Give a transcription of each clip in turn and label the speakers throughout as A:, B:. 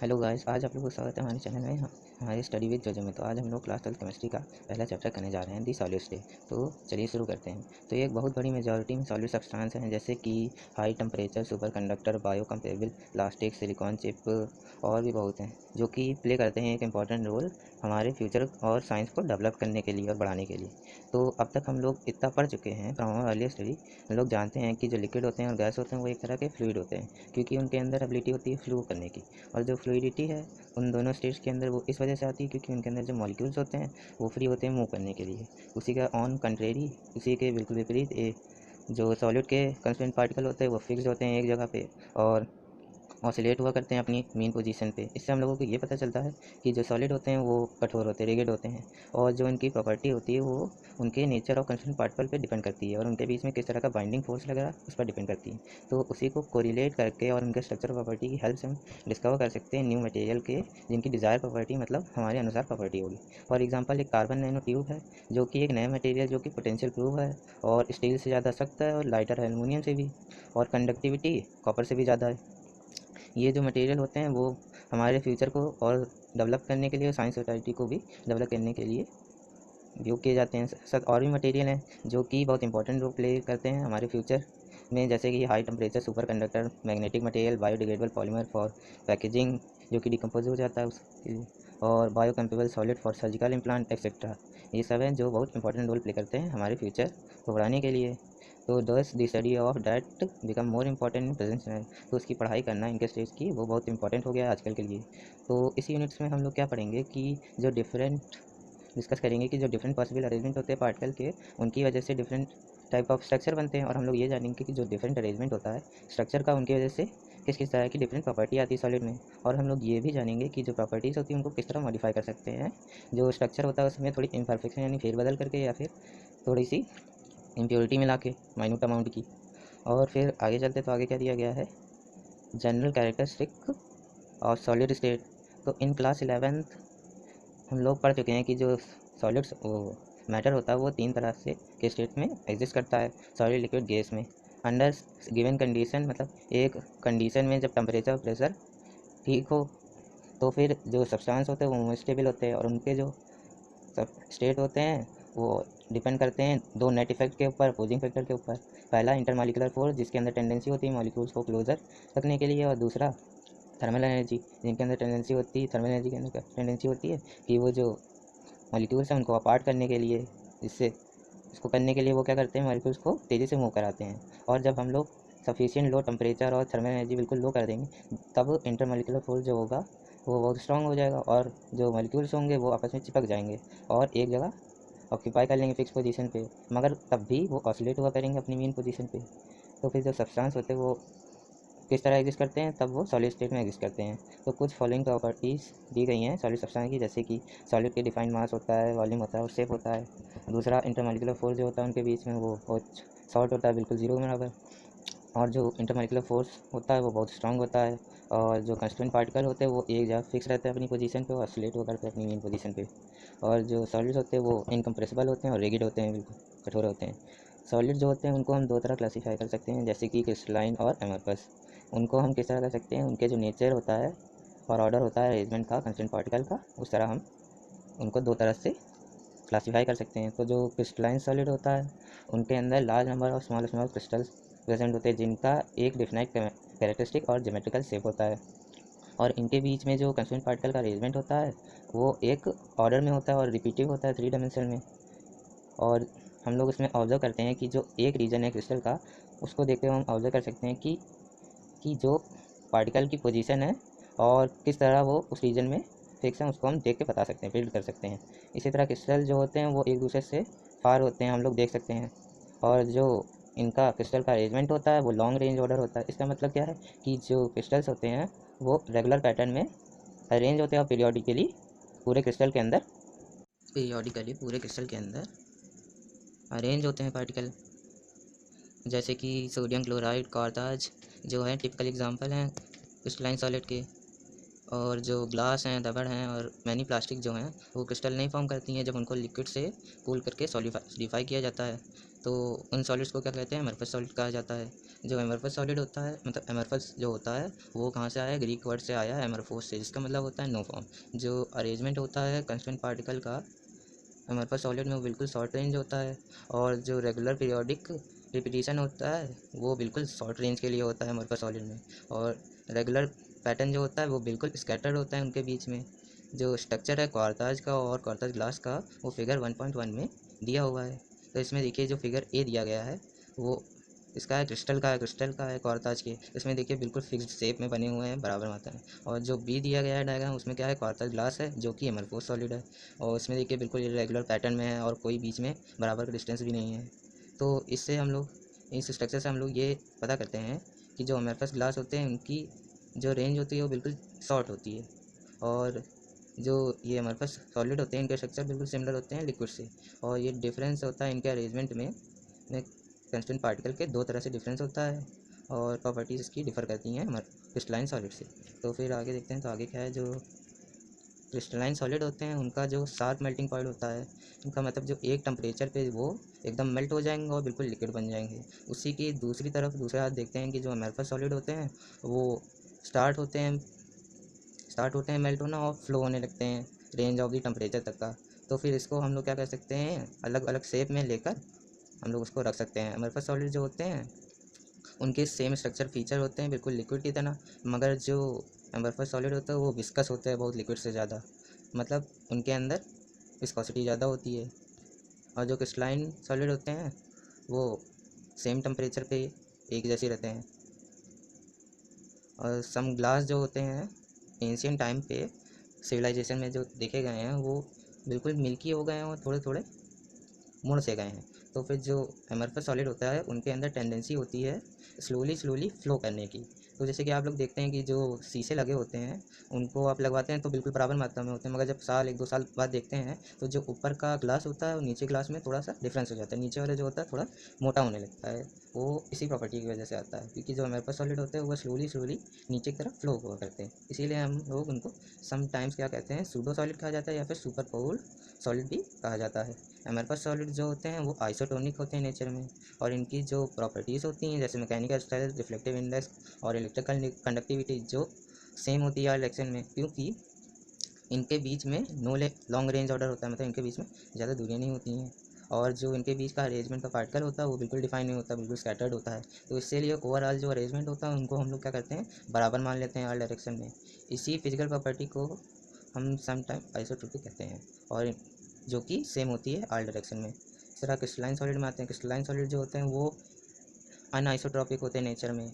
A: Hello guys, आज आप लोगों का स्वागत है हमारे चैनल में हमारे स्टडी विद जोजो में। तो आज हम लोग क्लास 12 केमिस्ट्री का पहला चैप्टर करने जा रहे हैं, दी सॉलिड्स डे। तो चलिए शुरू करते हैं। तो ये एक बहुत बड़ी मेजॉरिटी में सॉलिड सब्सटेंस हैं, जैसे कि high temperature super conductor, biocompatible plastic, silicon chip और भी बहुत हैं, जो कि प्ले करते हैं एक इम्पॉर्टेंट रोल हमारे फ्यूचर और साइंस को डेवलप करने के लिए और बढ़ाने के लिए। तो अब तक हम लोग इतना पढ़ चुके हैं फ्रॉम आवर अर्लियर स्टडी। हम लोग जानते हैं कि जो लिक्विड होते हैं और गैस होते हैं वो एक तरह के फ्लूइड होते हैं, क्योंकि उनके अंदर एबिलिटी होती है फ्लो करने की। और जो फ्लूइडिटी है उन दोनों स्टेट्स के अंदर वो इस वजह से आती है क्योंकि उनके अंदर जो मॉलिक्यूल्स होते हैं वो फ्री होते हैं मूव करने के लिए। उसी का ऑन कंट्रेरी, उसी के बिल्कुल विपरीत जो सॉलिड के कंस्टेंट पार्टिकल होते हैं वो फिक्स्ड होते हैं एक जगह पे और ऑसिलेट हुआ करते हैं अपनी मेन पोजीशन पे। इससे हम लोगों को ये पता चलता है कि जो सॉलिड होते हैं वो कठोर होते हैं, रिजिड होते हैं, और जो इनकी प्रॉपर्टी होती है वो उनके नेचर और कंस्टेंट पार्टिकल पे डिपेंड करती है, और उनके बीच में किस तरह का बाइंडिंग फोर्स लग रहा है उस पर डिपेंड करती है। तो उसी को कोरिलेट करके और उनके स्ट्रक्चर प्रॉपर्टी की हेल्प से हम डिस्कवर कर सकते हैं न्यू मटेरियल के, जिनकी डिज़ायर प्रॉपर्टी मतलब हमारे अनुसार प्रॉपर्टी होगी। फॉर एग्जाम्पल एक कार्बन नैनो ट्यूब है, जो कि एक नया मटेरियल जो कि पोटेंशियल प्रूव है और स्टील से ज़्यादा सख्त है और लाइटर है एलुमिनियम से भी, और कंडक्टिविटी कॉपर से भी ज़्यादा है। ये जो मटेरियल होते हैं वो हमारे फ्यूचर को और डेवलप करने के लिए, साइंस सोसाइटी को भी डेवलप करने के लिए उपयोग किए जाते हैं। साथ और भी मटेरियल हैं जो कि बहुत इंपॉर्टेंट रोल प्ले करते हैं हमारे फ्यूचर में, जैसे कि high temperature super conductor, magnetic material, biodegradable polymer for packaging जो कि डिकम्पोज हो जाता है उसके लिए, और biocompatible solid for surgical implant etcetera. ये सब हैं जो बहुत इंपॉर्टेंट रोल प्ले करते हैं हमारे फ्यूचर को बढ़ाने के लिए। तो दस the study of that become more important in present समय। तो उसकी पढ़ाई करना इनके स्टेज की वो बहुत इंपॉर्टेंट हो गया है आजकल के लिए। तो इस यूनिट्स में हम लोग क्या पढ़ेंगे कि जो डिफरेंट डिस्कस करेंगे कि जो डिफरेंट पॉसिबल अरेंजमेंट होते हैं पार्टिकल के, उनकी वजह से डिफरेंट टाइप ऑफ स्ट्रक्चर बनते हैं। और हम लोग ये जानेंगे कि जो डिफरेंट अरेंजमेंट होता है स्ट्रक्चर का, उनकी वजह से किस किस तरह की डिफरेंट प्रॉपर्टी आती है सॉलिड में। और हम लोग ये भी जानेंगे कि जो प्रॉपर्टीज़ होती है उनको किस तरह मॉडिफाई कर सकते हैं, जो स्ट्रक्चर होता है उसमें थोड़ी इम्परफेक्शन यानी फेरबदल करके, या फिर थोड़ी सी इम्प्योरिटी मिला के माइन्यूट अमाउंट की। और फिर आगे चलते तो आगे क्या दिया गया है, जनरल कैरेक्टरिस्टिक और सॉलिड स्टेट। तो इन क्लास 11th हम लोग पढ़ चुके हैं कि जो सॉलिड्स वो मैटर होता है वो तीन तरह से के स्टेट में एग्जिस्ट करता है, सॉलिड लिक्विड गैस में। अंडर गिवन कंडीशन मतलब एक कंडीशन में जब टेम्परेचर प्रेशर ठीक हो तो फिर जो सब्सटेंस होते हैं वो स्टेबल होते हैं, और उनके जो सब स्टेट होते हैं वो डिपेंड करते हैं दो नेट इफेक्ट के ऊपर, अपोजिंग फैक्टर के ऊपर। पहला इंटरमॉलिक्यूलर फोर्स, जिसके अंदर टेंडेंसी होती है मॉलिक्यूल्स को क्लोजर रखने के लिए, और दूसरा थर्मल एनर्जी, जिनके अंदर टेंडेंसी होती है, थर्मल एनर्जी के अंदर टेंडेंसी होती है कि वो जो मॉलिक्यूल्स हैं उनको अपार्ट करने के लिए, जिससे इसको करने के लिए वो क्या करते हैं, मॉलिक्यूल्स को तेज़ी से मूव कराते हैं। और जब हम लोग सफिशिएंट लो टेम्परेचर और थर्मल एनर्जी बिल्कुल लो कर देंगे तब इंटरमॉलिक्यूलर फोर्स जो होगा वो बहुत स्ट्रांग हो जाएगा, और जो मॉलिक्यूल्स होंगे वो आपस में चिपक जाएंगे और एक जगह ऑक्यूपाई कर लेंगे फिक्स पोजीशन पे, मगर तब भी वो ऑसिलेट हुआ करेंगे अपनी मेन पोजीशन पे। तो फिर जो सब्सटेंस होते हैं वो किस तरह एग्जिस्ट करते हैं, तब वो सॉलिड स्टेट में एग्जिस्ट करते हैं। तो कुछ फॉलोइंग प्रॉपर्टीज़ दी गई हैं सॉलिड सब्सटेंस की, जैसे कि सॉलिड के डिफाइंड मास होता है, वॉल्यूम होता है और शेप होता है। दूसरा इंटरमॉलिक्यूलर फोर्स जो होता है उनके बीच में वो बहुत शॉर्ट होता है, बिल्कुल जीरो के बराबर। और जो इंटरमॉलिक्यूलर फोर्स होता है वो बहुत स्ट्रांग होता है, और जो कंस्टेंट पार्टिकल होते हैं वो एक जगह फिक्स रहते हैं अपनी पोजीशन पे और ऑसिलेट होकर करते हैं अपनी मेन पोजीशन पे। और जो सॉलिड्स होते हैं वो इनकम्प्रेसिबल होते हैं और रिजिड होते हैं, बिल्कुल कठोर होते हैं। सॉलिड जो होते हैं उनको हम दो तरह क्लासीफाई कर सकते हैं, जैसे कि क्रिस्टलाइन और एमरफस। उनको हम किस तरह कर सकते हैं, उनके जो नेचर होता है और ऑर्डर होता है अरेंजमेंट का कंस्टेंट पार्टिकल का, उस तरह हम उनको दो तरह से क्लासीफाई कर सकते हैं। तो जो क्रिस्टलाइन सॉलिड होता है उनके अंदर large number of small small crystals present होते हैं, जिनका एक डिफाइंड कैरेक्टरिस्टिक और ज्योमेट्रिकल शेप होता है। और इनके बीच में जो कंस्टेंट पार्टिकल का अरेंजमेंट होता है वो एक ऑर्डर में होता है और रिपीटिव होता है थ्री डायमेंशन में। और हम लोग उसमें ऑब्जर्व करते हैं कि जो एक रीजन है क्रिस्टल का, उसको देखते हुए हम ऑब्जर्व कर सकते हैं कि जो पार्टिकल की पोजीशन है और किस तरह वो उस रीजन में फिक्स है, उसको हम देख के बता सकते हैं, बिल्ड कर सकते हैं। इसी तरह क्रिस्टल जो होते हैं वो एक दूसरे से फार होते हैं, हम लोग देख सकते हैं। और जो इनका क्रिस्टल का अरेंजमेंट होता है वो लॉन्ग रेंज ऑर्डर होता है। इसका मतलब क्या है कि जो क्रिस्टल्स होते हैं वो रेगुलर पैटर्न में अरेंज होते हैं और पीरियोडिकली पूरे क्रिस्टल के अंदर अरेंज होते हैं पार्टिकल, जैसे कि सोडियम क्लोराइड, कॉर्दाज जो है टिपिकल एग्जांपल हैं क्रिस्टलाइन सॉलिड के। और जो ग्लास हैं, रबड़ हैं और मैनी प्लास्टिक जो हैं वो क्रिस्टल नहीं फॉर्म करती हैं जब उनको लिक्विड से कूल करके सॉलिडिफाई किया जाता है। तो उन सॉलिड्स को क्या कहते हैं, एमरफस सॉलिड कहा जाता है। जो एमरफस सॉलिड होता है, मतलब एमरफस जो होता है वो कहाँ से आया है, ग्रीक वर्ड से आया है एमरफोस से, जिसका मतलब होता है नो फॉर्म। जो अरेंजमेंट होता है कांस्टेंट पार्टिकल का एमरफस सॉलिड में वो बिल्कुल शॉर्ट रेंज होता है, और जो रेगुलर पीरियोडिक रिपीटिशन होता है वो बिल्कुल शॉर्ट रेंज के लिए होता है एमरफस सॉलिड में, और रेगुलर पैटर्न जो होता है वो बिल्कुल स्कैटर्ड होता है उनके बीच में। जो स्ट्रक्चर है क्वार्ताज का और क्वार्ताज ग्लास का, वो फिगर 1.1 में दिया हुआ है। तो इसमें देखिए जो फिगर ए दिया गया है वो इसका है, क्रिस्टल का है क्वार्ताज के। इसमें देखिए बिल्कुल फिक्स्ड शेप में बने हुए हैं बराबर मात्रा में। और जो बी दिया गया है डायग्राम, उसमें क्या है, क्वार्ताज ग्लास है जो कि एमरफोस सॉलिड है, और इसमें देखिए बिल्कुल इरेगुलर पैटर्न में है और कोई बीच में बराबर का डिस्टेंस भी नहीं है। तो इससे हम लोग, इस स्ट्रक्चर से हम लोग ये पता करते हैं कि जो एमरफस ग्लास होते हैं उनकी जो रेंज होती है वो बिल्कुल शॉर्ट होती है, और जो ये एमरफस सॉलिड होते हैं इनके स्ट्रक्चर बिल्कुल सिमिलर होते हैं लिक्विड से। और ये डिफरेंस होता है इनके अरेंजमेंट में कंस्टेंट पार्टिकल के दो तरह से डिफरेंस होता है, और प्रॉपर्टीज़ इसकी डिफ़र करती हैं क्रिस्टलाइन सॉलिड से। तो फिर आगे देखते हैं, तो आगे क्या है, जो क्रिस्टलाइन सॉलिड होते हैं उनका जो शार्प मेल्टिंग पॉइंट होता है, इनका मतलब जो एक टेम्परेचर पे वो एकदम मेल्ट हो जाएंगे और बिल्कुल लिक्विड बन जाएंगे। उसी की दूसरी तरफ दूसरे हाथ देखते हैं कि जो एमरफस सॉलिड होते हैं वो स्टार्ट होते हैं स्टार्ट होते हैं मेल्ट होना और फ्लो होने लगते हैं रेंज ऑफ द टेम्परेचर तक का। तो फिर इसको हम लोग क्या कर सकते हैं, अलग अलग शेप में लेकर हम लोग उसको रख सकते हैं। एमरफस सॉलिड जो होते हैं उनके सेम स्ट्रक्चर फीचर होते हैं बिल्कुल लिक्विड की तरह, मगर जो एमरफस सॉलिड होता है वो विस्कस होता है बहुत लिक्विड से ज़्यादा, मतलब उनके अंदर विस्कोसिटी ज़्यादा होती है। और जो क्रिस्टलाइन सॉलिड होते हैं वो सेम टेम्परेचर पे एक जैसे रहते हैं। और सम ग्लास जो होते हैं एंशियंट टाइम पे सिविलाइजेशन में जो देखे गए हैं वो बिल्कुल मिल्की हो गए हैं और थोड़े थोड़े मुड़ से गए हैं। तो फिर जो एमरफस सॉलिड होता है उनके अंदर टेंडेंसी होती है स्लोली स्लोली फ्लो करने की। तो जैसे कि आप लोग देखते हैं कि जो शीशे लगे होते हैं उनको आप लगवाते हैं तो बिल्कुल बराबर मात्रा में होते हैं, मगर जब साल एक दो साल बाद देखते हैं तो जो ऊपर का ग्लास होता है और नीचे ग्लास में थोड़ा सा डिफरेंस हो जाता है, नीचे वाला जो होता है थोड़ा मोटा होने लगता है। वो इसी प्रॉपर्टी की वजह से आता है, क्योंकि जो एमरफस सॉलिड होते हैं वो स्लोली स्लोली नीचे की तरफ फ्लो हुआ करते हैं। इसीलिए हम लोग उनको समटाइम्स क्या कहते हैं, सूडो सॉलिड कहा जाता है या फिर सुपर कोल्ड सॉलिड भी कहा जाता है। एमरफस सॉलिड जो होते हैं वो आइसोटोनिक होते हैं नेचर में, और इनकी जो प्रॉपर्टीज़ होती हैं जैसे मैकेनिकल स्ट्रेंथ, रिफ्लेक्टिव इंडेक्स और इलेक्ट्रिकल कंडक्टिविटी जो सेम होती है आर डायरेक्शन में, क्योंकि इनके बीच में नो लॉन्ग रेंज ऑर्डर होता है, मतलब इनके बीच में ज़्यादा दूरियाँ नहीं होती हैं। और जो इनके बीच का अरेंजमेंट का पार्टिकल होता है वो बिल्कुल डिफाइन नहीं होता, बिल्कुल स्कैटर्ड होता है। तो इससे लिए ओवरऑल जो अरेंजमेंट होता है उनको हम लोग क्या करते हैं, बराबर मान लेते हैं आर डायरेक्शन में। इसी फिजिकल प्रॉपर्टी को हम सम टाइम आइसोट्रोपिक कहते हैं, और जो कि सेम होती है आल डायरेक्शन में। इस तरह क्रिस्टलाइन सॉलिड में आते हैं। क्रिस्टलाइन सॉलिड जो होते हैं वो अनआइसोट्रॉपिक होते हैं नेचर में।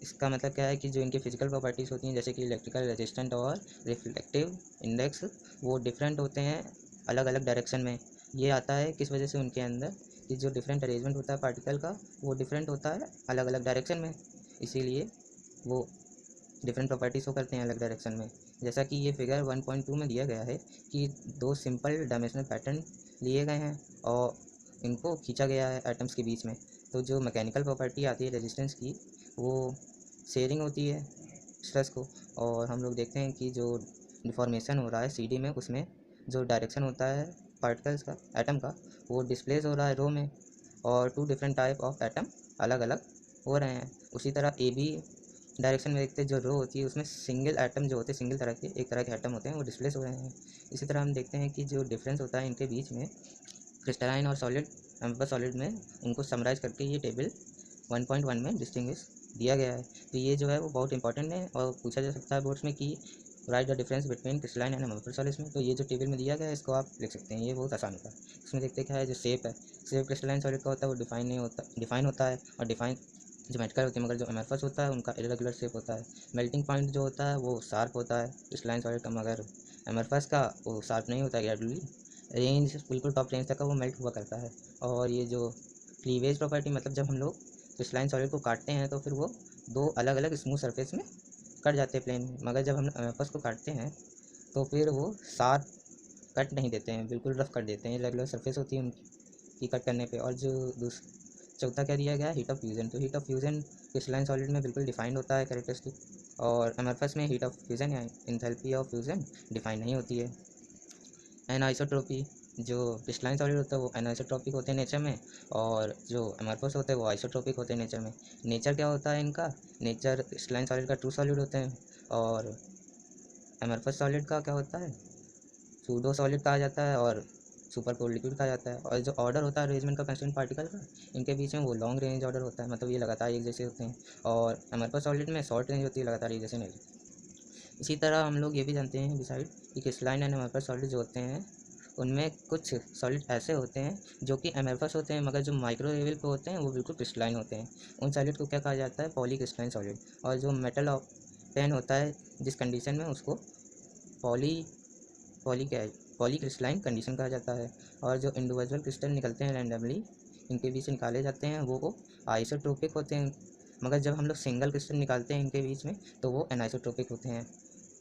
A: इसका मतलब क्या है कि जो इनकी फिजिकल प्रॉपर्टीज़ होती हैं जैसे कि इलेक्ट्रिकल रेजिस्टेंट और रिफ्लेक्टिव इंडेक्स वो डिफरेंट होते हैं अलग अलग डायरेक्शन में। ये आता है किस वजह से, उनके अंदर कि जो डिफरेंट अरेंजमेंट होता है पार्टिकल का वो डिफरेंट होता है अलग अलग डायरेक्शन में, इसीलिए वो डिफरेंट प्रॉपर्टीज़ शो करते हैं अलग डायरेक्शन में। जैसा कि ये फिगर 1.2 में दिया गया है कि दो सिंपल डायमेंशनल पैटर्न लिए गए हैं और इनको खींचा गया है एटम्स के बीच में। तो जो मैकेनिकल प्रॉपर्टी आती है रेजिस्टेंस की वो शेयरिंग होती है स्ट्रेस को, और हम लोग देखते हैं कि जो डिफॉर्मेशन हो रहा है CD में उसमें जो डायरेक्शन होता है पार्टिकल्स का, एटम का, वो डिस्प्लेस हो रहा है रो में, और two different type of atom अलग अलग हो रहे हैं। उसी तरह AB डायरेक्शन में देखते हैं जो रो होती है उसमें सिंगल एटम जो होते हैं, सिंगल तरह के एक तरह के एटम होते हैं वो डिस्प्लेस हो रहे हैं। इसी तरह हम देखते हैं कि जो डिफरेंस होता है इनके बीच में क्रिस्टलाइन और सॉलिड एम्फस सॉलिड में, उनको समराइज करके ये टेबल 1.1 में डिस्टिंग्विश दिया गया है। तो ये जो है वो बहुत इंपॉर्टेंट है और पूछा जा सकता है बोर्ड्स में कि write the difference between crystalline and amorphous solids में। तो ये जो टेबल में दिया गया है इसको आप लिख सकते हैं, ये बहुत आसान होता है। इसमें देखते क्या है, जो शेप है, शेप क्रिस्टलाइन सॉलिड का होता है वो डिफाइन नहीं होता, डिफाइन होता है और डिफाइन ज्योमेट्रिकल होती है, मगर जो एमरफस होता है उनका इरेगुलर शेप होता है। मेल्टिंग पॉइंट जो होता है वो शार्प होता है क्रिस्टलाइन सॉलिड का, मगर एमरफस का वो शार्प नहीं होता है, ग्रेजुअली रेंज बिल्कुल टॉप रेंज तक का वो मेल्ट हुआ करता है। और ये जो क्लीवेज प्रॉपर्टी, मतलब जब हम लोग क्रिस्टलाइन सॉलिड को काटते हैं तो फिर वो दो अलग अलग स्मूथ सरफेस में कट जाते हैं प्लेन में, मगर जब हम एमरफस को काटते हैं तो फिर वो शार्प कट नहीं देते हैं, बिल्कुल रफ कर देते हैं, रेगुलर सरफेस होती है उनकी कट करने पे। और जो चौथा क्या दिया गया है, हीट ऑफ फ्यूज़न। तो heat of fusion crystalline solid में बिल्कुल डिफाइंड होता है कैरेक्टरिस्टिक, और एमरफस में हीट ऑफ फ्यूज़न या इंथैल्पी ऑफ फ्यूज़न डिफाइन नहीं होती है। एनाइसोट्रोपी, जो क्रिस्टलाइन सॉलिड होता है वो एनिसोट्रॉपिक होते हैं नेचर में, और जो अमorphous होते हैं वो आइसोट्रॉपिक होते हैं नेचर में। नेचर क्या होता है इनका? नेचर क्रिस्टलाइन सॉलिड का ट्रू सॉलिड होते हैं, और अमorphous सॉलिड का क्या होता है? सूडो सॉलिड कहा जाता है, और सुपर कोल्ड लिक्विड कहा जाता है। और जो ऑर्डर होता है अरेंजमेंट का कंस्टिट्यूएंट पार्टिकल का, इनके बीच में वो लॉन्ग रेंज ऑर्डर होता है, मतलब ये लगातार एक जैसे होते हैं, और अमorphous सॉलिड में शॉर्ट रेंज होती है, लगातार एक जैसे नहीं। इसी तरह हम लोग ये भी जानते हैं डिसाइड कि क्रिस्टलाइन एंड अमorphous सॉलिड जो होते हैं उनमें कुछ सॉलिड ऐसे होते हैं जो कि अमorphous होते हैं, मगर जो माइक्रो लेवल पे होते हैं वो बिल्कुल क्रिस्टलाइन होते हैं। उन सॉलिड को क्या कहा जाता है? Poly crystalline solid. और जो मेटल ऑफ पेन होता है जिस कंडीशन में, उसको पॉली पॉली क्या है पॉली क्रिस्टलाइन कंडीशन कहा जाता है। और जो इंडिविजुअल क्रिस्टल निकलते हैं रैंडमली, इनके बीच से निकाले जाते हैं, वो आइसोट्रोपिक होते हैं, मगर जब हम लोग सिंगल क्रिस्टल निकालते हैं इनके बीच में तो वो एनाइसोट्रोपिक होते हैं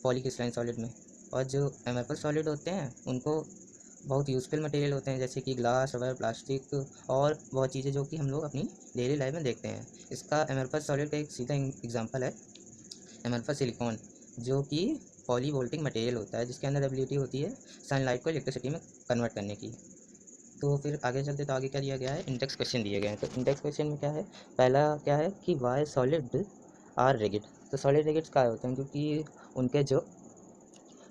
A: पॉली क्रिस्टलाइन सॉलिड में। और जो अमorphous सॉलिड होते हैं उनको बहुत यूज़फुल मटेरियल होते हैं, जैसे कि ग्लास, रबर, प्लास्टिक और बहुत चीज़ें जो कि हम लोग अपनी डेली लाइफ में देखते हैं। इसका अमorphous सॉलिड का एक सीधा एग्जांपल है अमorphous सिलिकॉन, जो कि पॉलीवोल्टिक मटेरियल होता है, जिसके अंदर एबिलिटी होती है सनलाइट को इलेक्ट्रिसिटी में कन्वर्ट करने की। तो फिर आगे चलते तो आगे क्या दिया गया है? इंडेक्स क्वेश्चन दिए गए हैं। तो इंडेक्स क्वेश्चन में क्या है? पहला क्या है कि वाई सॉलिड आर रिगिड। तो सॉलिड रिगिड्स क्या होते हैं? क्योंकि उनके जो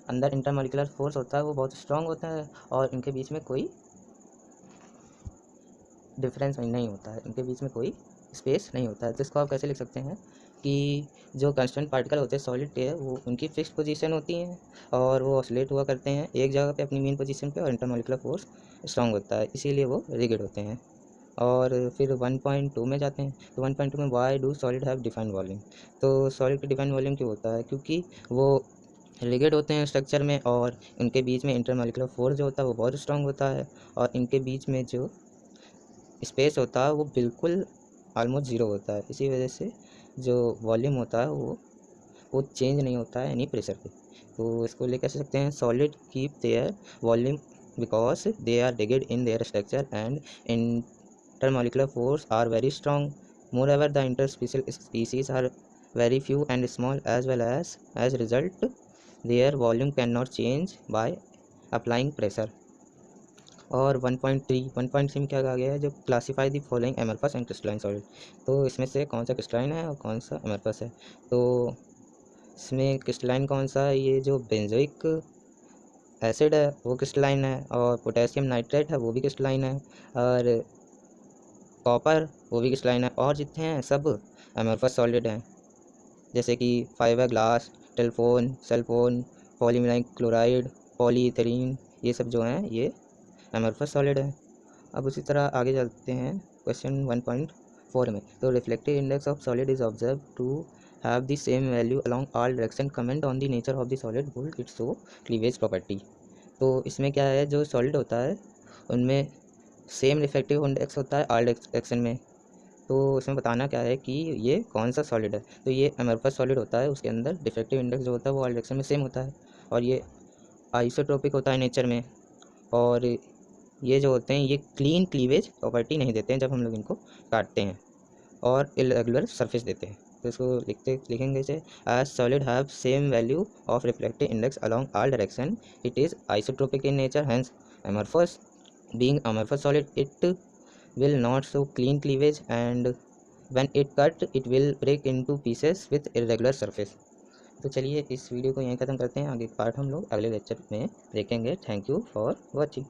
A: अंदर इंटरमोलिकुलर फोर्स होता है वो बहुत स्ट्रांग होता है, और इनके बीच में कोई डिफरेंस नहीं होता है, इनके बीच में कोई स्पेस नहीं होता है। तो इसको आप कैसे लिख सकते हैं कि जो कांस्टेंट पार्टिकल होते हैं सॉलिड के, वो उनकी फिक्स पोजीशन होती हैं और वो ऑसिलेट हुआ करते हैं एक जगह पे अपनी मेन पोजीशन पे, और इंटरमोलिकुलर फोर्स स्ट्रांग होता है, इसीलिए वो रिगिड होते हैं। और फिर 1.2 में जाते हैं। तो 1.2 में why do solid have defined volume. तो सॉलिड का डिफाइंड वॉल्यूम क्यों होता है? क्योंकि वो रिगिड होते हैं स्ट्रक्चर में, और इनके बीच में इंटरमोलिकुलर फोर्स जो होता है वो बहुत स्ट्रांग होता है, और इनके बीच में जो स्पेस होता है वो बिल्कुल ऑलमोस्ट ज़ीरो होता है। इसी वजह से जो वॉल्यूम होता है वो चेंज नहीं होता है एनी प्रेशर पे। तो इसको ले कह सकते हैं solid keep their volume because they are rigid in their structure and intermolecular force are very strong. Moreover, the interspecies species are very few and small, as well as result, their volume cannot change by applying pressure. और 1.3 में क्या कहा गया है? जो classify the following amorphous and crystalline solid. तो इसमें से कौन सा क्रिस्टलाइन है और कौन सा अमorphous है? तो इसमें क्रिस्टलाइन कौन सा है? ये जो बेंजोइक एसिड है वो क्रिस्टलाइन है, और पोटेशियम नाइट्रेट है वो भी क्रिस्टलाइन है, और कॉपर वो भी क्रिस्टलाइन है, और जितने हैं सब अमorphous सॉलिड हैं, जैसे कि fibre glass, telephone, cellphone, polyvinyl chloride, polyethylene, ये सब जो हैं ये अमorphous सॉलिड है। अब उसी तरह आगे चलते हैं क्वेश्चन 1.4 में। तो reflective index of solid is observe to have the same value along all direction. Comment on the nature of the solid would it show cleavage property. तो इसमें क्या है, जो सॉलिड होता है उनमें सेम रिफ्लेक्टिव इंडेक्स होता है ऑल डायरेक्शन में। तो इसमें बताना क्या है कि ये कौन सा सॉलिड है? तो ये अमorphous सॉलिड होता है, उसके अंदर डिफेक्टिव इंडेक्स जो होता है वो ऑल डायरेक्शन में सेम होता है, और ये आइसोट्रोपिक होता है नेचर में। और ये जो होते हैं ये क्लीन क्लीवेज प्रॉपर्टी नहीं देते हैं जब हम लोग इनको काटते हैं, और इरेगुलर सरफेस देते हैं। तो इसको लिखेंगे जैसे as solid have same value of refractive index along all direction, it is isotropic in nature, hence amorphous. Being amorphous solid it will not show clean cleavage, and when it cut it will break into pieces with irregular surface। तो चलिए इस video को यहीं ख़त्म करते हैं, आगे part हम लोग अगले लेक्चर में देखेंगे। Thank you for watching.